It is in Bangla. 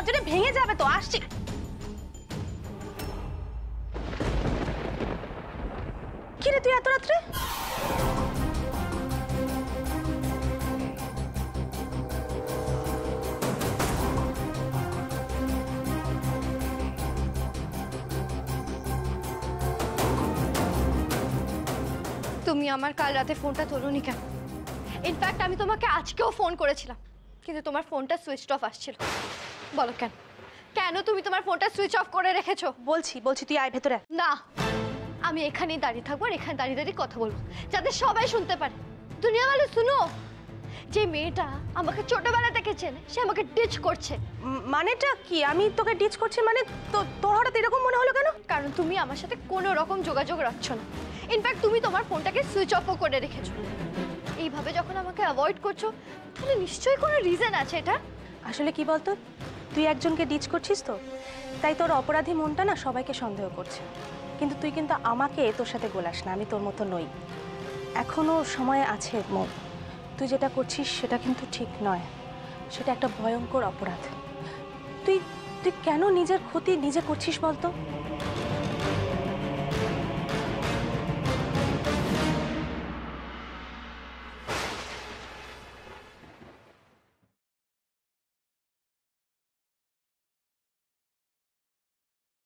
দরজাটা ভেঙে যাবে তো। আসছি। কি রে তুই এত রাত্রে? তুমি আমার কাল রাতে ফোনটা তোলোনি কেন? ইনফ্যাক্ট আমি তোমাকে আজকেও ফোন করেছিলাম, কিন্তু তোমার ফোনটা সুইচ অফ আসছিল। বলো কেন? কেন তুমি তোমার ফোনটা সুইচ অফ করে রেখেছো? বলছি তুই আয় ভেতরে। না, আমি এখানেই দাঁড়িয়ে থাকবো আর এখানে দাঁড়িয়ে দাঁড়িয়ে কথা বলবো, যাতে সবাই শুনতে পারে। দুনিয়া বলে শুনো, যে মেয়েটা আমাকে ছোটবেলা থেকে চেনে সে আমাকে ডিচ করছে। মানেটা কি? আমি তোকে ডিচ করছি মানে? তোর হঠাৎ এরকম মনে হলো কেন? কারণ তুমি আমার সাথে কোনো রকম যোগাযোগ রাখছো না। ইনফ্যাক্ট তুমি তোমার ফোনটাকে সুইচ অফও করে রেখেছো। এইভাবে যখন আমাকে অ্যাভয়েড করছো, তাহলে নিশ্চয়ই কোনো রিজন আছে এটা। আসলে কি বলতো, তুই একজনকে ডিচ করছিস তো, তাই তোর অপরাধী মনটা না সবাইকে সন্দেহ করছে। কিন্তু তুই কিন্তু আমাকে তোর সাথে গোলাস না, আমি তোর মতো নই। এখনো সময় আছে মো। তুই যেটা করছিস সেটা কিন্তু ঠিক নয়, সেটা একটা ভয়ঙ্কর অপরাধ। তুই তুই কেন নিজের ক্ষতি নিজে করছিস বলতো?